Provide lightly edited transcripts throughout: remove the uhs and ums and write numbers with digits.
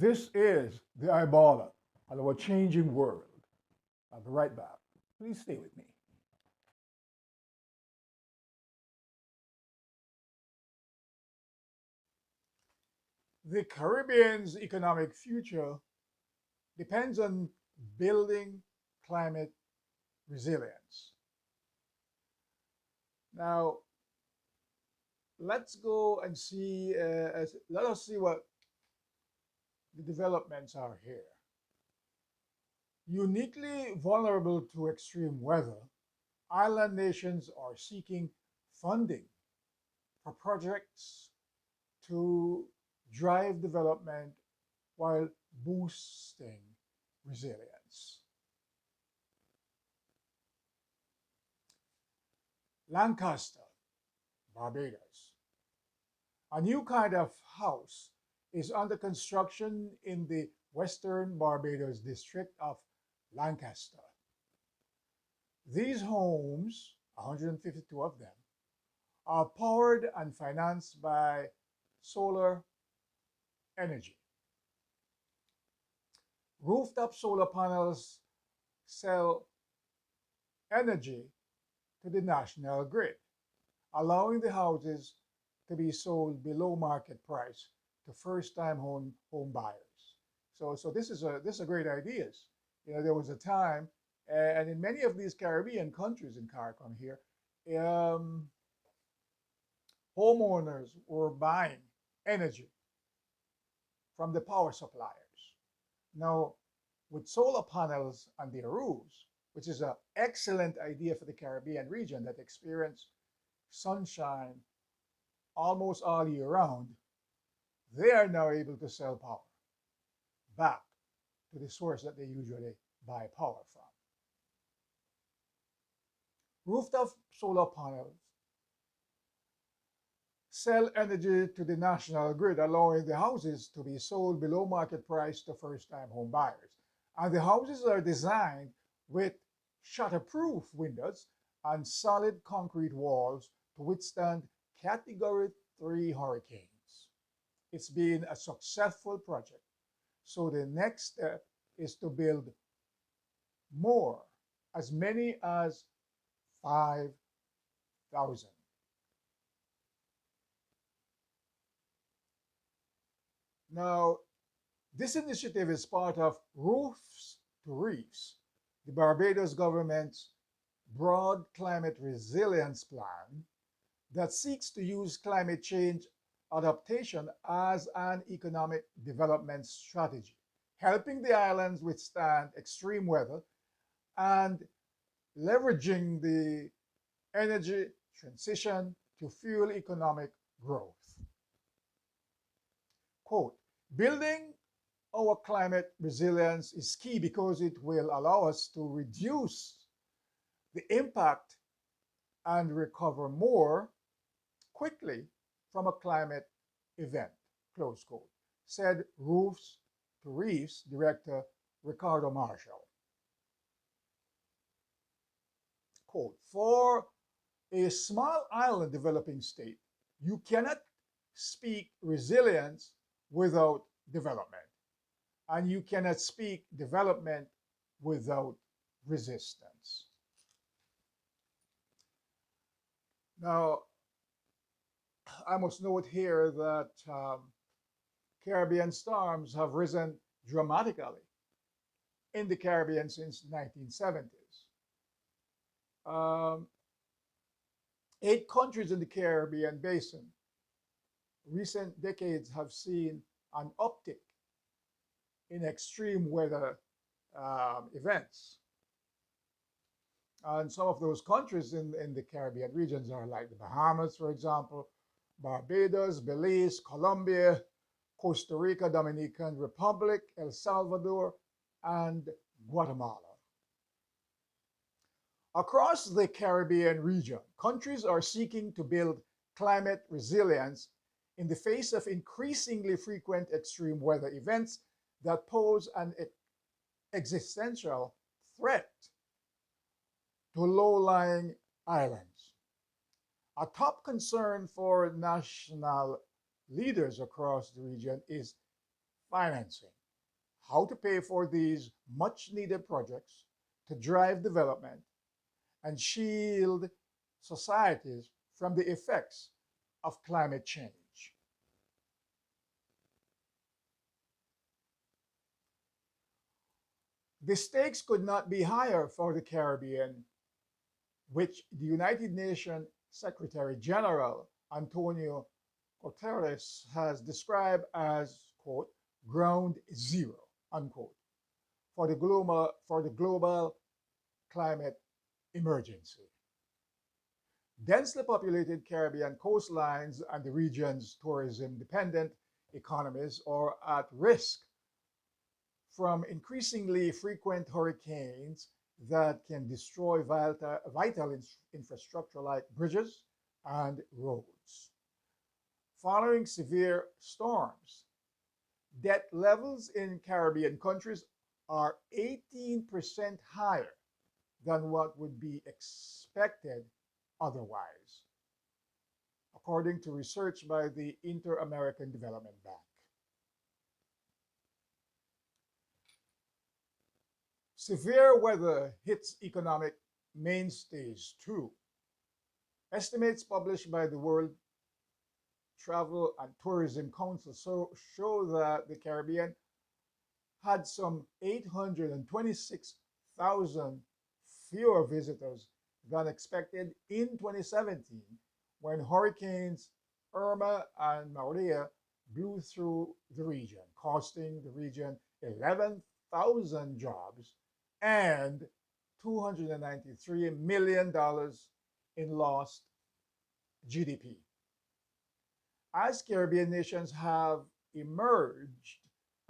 This is the Ibala of our changing world. I'll be right back. Please stay with me. The Caribbean's economic future depends on building climate resilience. Now, let's go and see, let us see what the developments are here. Uniquely vulnerable to extreme weather, island nations are seeking funding for projects to drive development while boosting resilience. Lancaster, Barbados. A new kind of house is under construction in the western Barbados district of Lancaster. These homes, 152 of them, are powered and financed by solar energy. Rooftop solar panels sell energy to the national grid, allowing the houses to be sold below market price to first-time home buyers. So this is a great ideas. You know, there was a time, and in many of these Caribbean countries in CARICOM here, um, homeowners were buying energy from the power suppliers. Now, with solar panels on their roofs, which is an excellent idea for the Caribbean region that experience sunshine almost all year round, they are now able to sell power back to the source that they usually buy power from. Rooftop solar panels sell energy to the national grid, allowing the houses to be sold below market price to first-time home buyers. And the houses are designed with shutterproof windows and solid concrete walls to withstand Category 3 hurricanes. It's been a successful project. So the next step is to build more, as many as 5,000. Now, this initiative is part of Roofs to Reefs, the Barbados government's broad climate resilience plan that seeks to use climate change adaptation as an economic development strategy, helping the islands withstand extreme weather and leveraging the energy transition to fuel economic growth. Quote, building our climate resilience is key because it will allow us to reduce the impact and recover more quickly from a climate event, close quote, said Roofs to Reefs director Ricardo Marshall. Quote, for a small island developing state, you cannot speak resilience without development. And you cannot speak development without resistance. Now, I must note here that Caribbean storms have risen dramatically in the Caribbean since the 1970s. Um, 8 countries in the Caribbean basin, recent decades have seen an uptick in extreme weather events. And some of those countries in the Caribbean regions are like the Bahamas, for example, Barbados, Belize, Colombia, Costa Rica, Dominican Republic, El Salvador, and Guatemala. Across the Caribbean region, countries are seeking to build climate resilience in the face of increasingly frequent extreme weather events that pose an existential threat to low-lying islands. A top concern for national leaders across the region is financing, how to pay for these much needed projects to drive development and shield societies from the effects of climate change. The stakes could not be higher for the Caribbean, which the United Nations Secretary General Antonio Guterres has described as, quote, ground zero, unquote, for the global climate emergency. Densely populated Caribbean coastlines and the region's tourism dependent economies are at risk from increasingly frequent hurricanes that can destroy vital infrastructure like bridges and roads. Following severe storms, debt levels in Caribbean countries are 18% higher than what would be expected otherwise, according to research by the Inter American Development Bank. Severe weather hits economic mainstays too. Estimates published by the World Travel and Tourism Council show that the Caribbean had some 826,000 fewer visitors than expected in 2017 when hurricanes Irma and Maria blew through the region, costing the region 11,000 jobs and $293 million in lost GDP. As Caribbean nations have emerged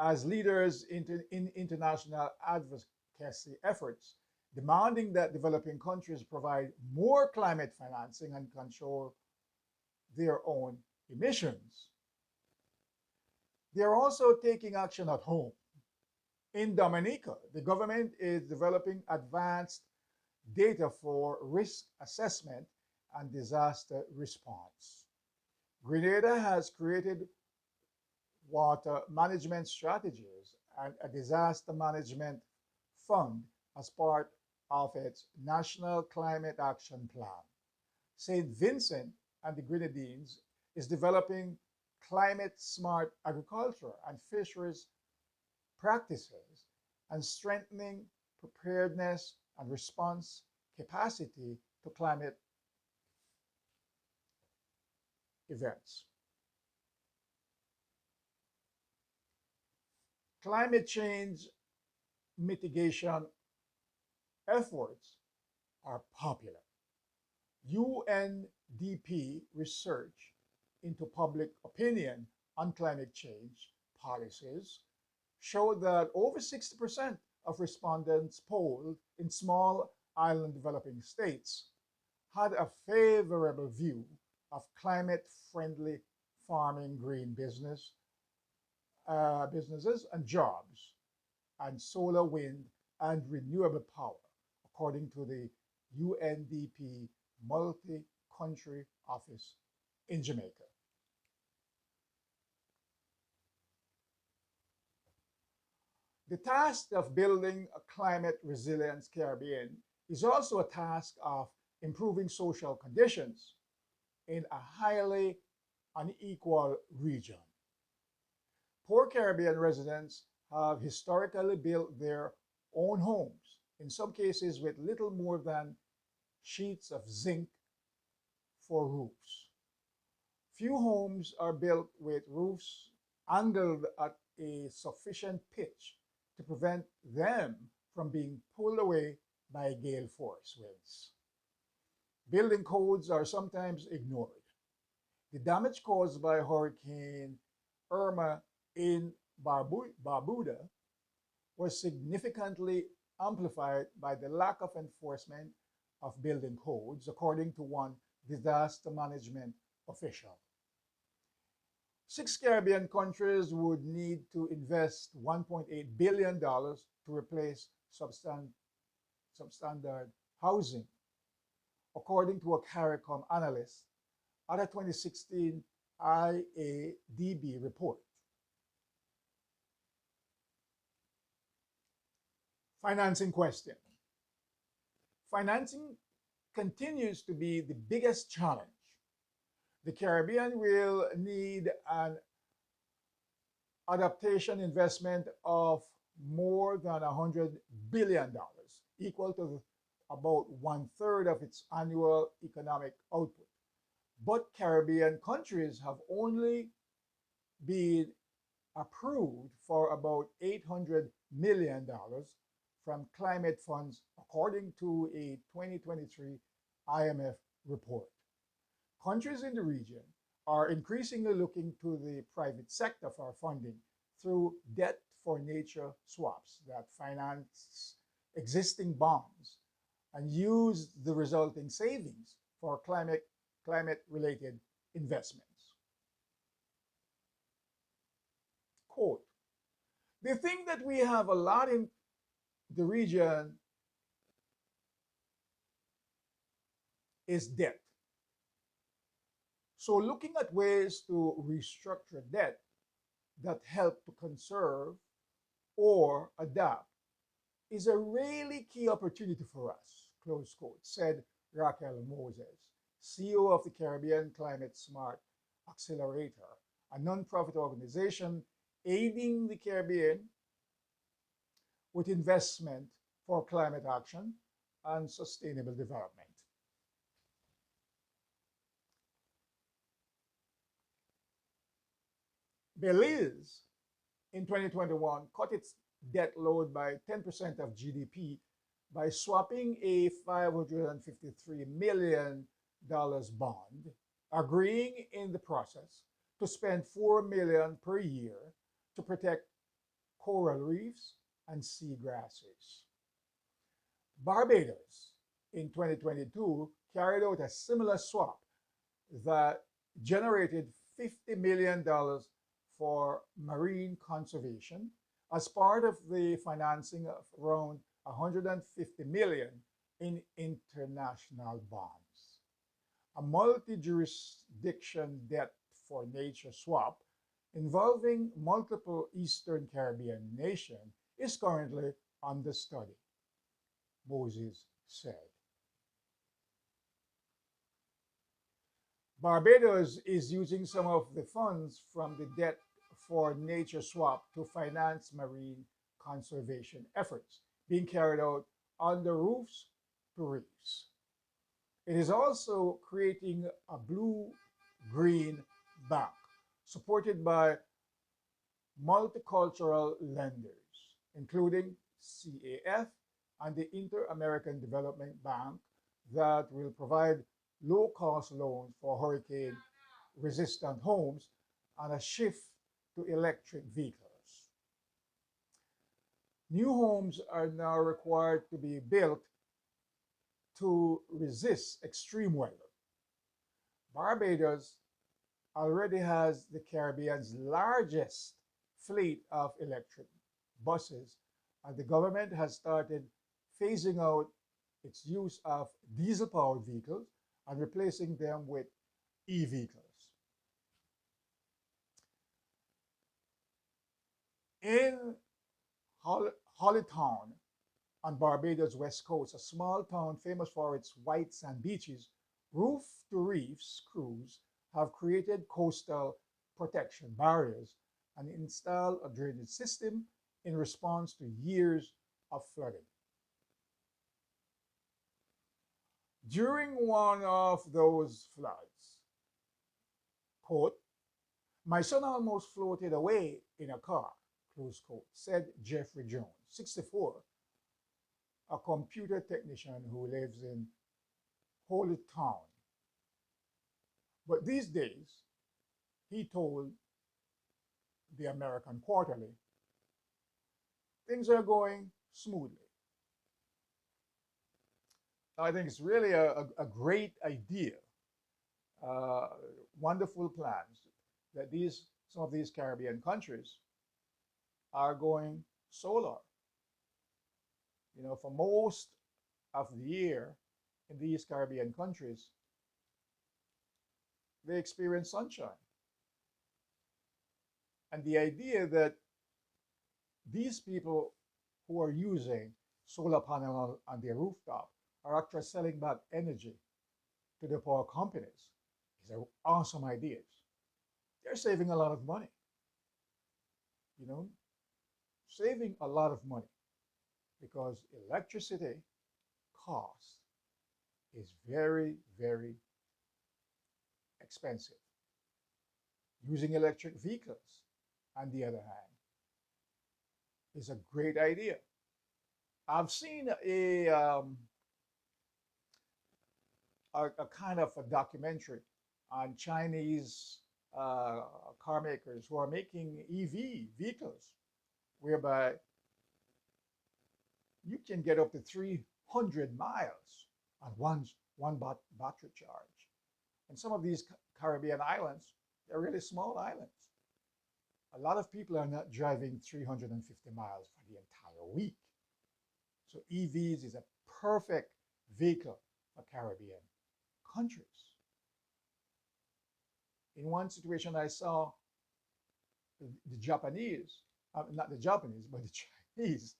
as leaders in international advocacy efforts, demanding that developing countries provide more climate financing and control their own emissions, they are also taking action at home. In Dominica, the government is developing advanced data for risk assessment and disaster response. Grenada has created water management strategies and a disaster management fund as part of its National Climate Action Plan. St. Vincent and the Grenadines is developing climate smart agriculture and fisheries practices and strengthening preparedness and response capacity to climate events. Climate change mitigation efforts are popular. UNDP research into public opinion on climate change policies showed that over 60% of respondents polled in small island developing states had a favorable view of climate-friendly farming, green businesses and jobs, and solar, wind, and renewable power, according to the UNDP multi-country office in Jamaica. The task of building a climate resilience Caribbean is also a task of improving social conditions in a highly unequal region. Poor Caribbean residents have historically built their own homes, in some cases with little more than sheets of zinc for roofs. Few homes are built with roofs angled at a sufficient pitch to prevent them from being pulled away by gale force winds. Building codes are sometimes ignored. The damage caused by Hurricane Irma in Barbuda was significantly amplified by the lack of enforcement of building codes, according to one disaster management official. 6 Caribbean countries would need to invest $1.8 billion to replace substandard housing, according to a CARICOM analyst at a 2016 IADB report. Financing question. Financing continues to be the biggest challenge. The Caribbean will need an adaptation investment of more than $100 billion, equal to about one third of its annual economic output. But Caribbean countries have only been approved for about $800 million from climate funds, according to a 2023 IMF report. Countries in the region are increasingly looking to the private sector for funding through debt for nature swaps that finance existing bonds and use the resulting savings for climate related investments. Quote, they think that we have a lot in the region is debt. So looking at ways to restructure debt that help to conserve or adapt is a really key opportunity for us, close quote, said Raquel Moses, CEO of the Caribbean Climate Smart Accelerator, a nonprofit organization aiding the Caribbean with investment for climate action and sustainable development. Belize in 2021 cut its debt load by 10% of GDP by swapping a $553 million bond, agreeing in the process to spend $4 million per year to protect coral reefs and seagrasses. Barbados in 2022 carried out a similar swap that generated $50 million for marine conservation as part of the financing of around 150 million in international bonds. A multi-jurisdiction debt for nature swap involving multiple Eastern Caribbean nations is currently under study, Moses said. Barbados is using some of the funds from the debt for nature swap to finance marine conservation efforts being carried out on the roofs to reefs. It is also creating a blue-green bank supported by multicultural lenders, including CAF and the Inter-American Development Bank, that will provide low-cost loans for hurricane-resistant homes and a shift to electric vehicles. New homes are now required to be built to resist extreme weather. Barbados already has the Caribbean's largest fleet of electric buses, and the government has started phasing out its use of diesel-powered vehicles and replacing them with e-vehicles. In Hollytown on Barbados' west coast, a small town famous for its white sand beaches, Roof to Reefs crews have created coastal protection barriers and installed a drainage system in response to years of flooding. During one of those floods, quote, my son almost floated away in a car, close quote, said Jeffrey Jones, 64, a computer technician who lives in Holy Town. But these days, he told the American Quarterly, things are going smoothly. I think it's really a great idea, wonderful plans that some of these Caribbean countries are going solar. You know, for most of the year in these Caribbean countries, they experience sunshine. And the idea that these people who are using solar panel on their rooftop are actually selling back energy to the power companies. These are awesome ideas. They're saving a lot of money, you know, saving a lot of money because electricity cost is very, very expensive. Using electric vehicles, on the other hand, is a great idea. I've seen a kind of a documentary on Chinese uh, car makers who are making EV vehicles, whereby you can get up to 300 miles on one battery charge. And some of these Caribbean islands, they're really small islands. A lot of people are not driving 350 miles for the entire week. So EVs is a perfect vehicle for Caribbean countries. In one situation, I saw the Japanese, not the Japanese, but the Chinese,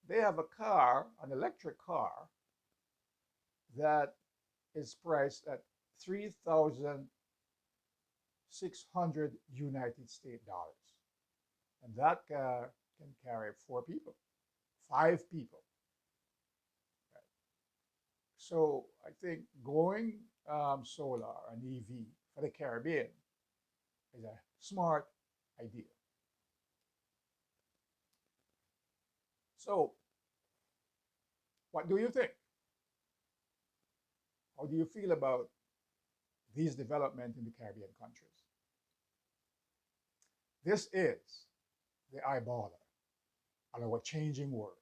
they have a car, an electric car, that is priced at 3,600 United States dollars. And that car can carry 4 people, 5 people. Right? So I think going solar and EV for the Caribbean is a smart idea. So what do you think? How do you feel about these developments in the Caribbean countries? This is the eyeballer on our changing world.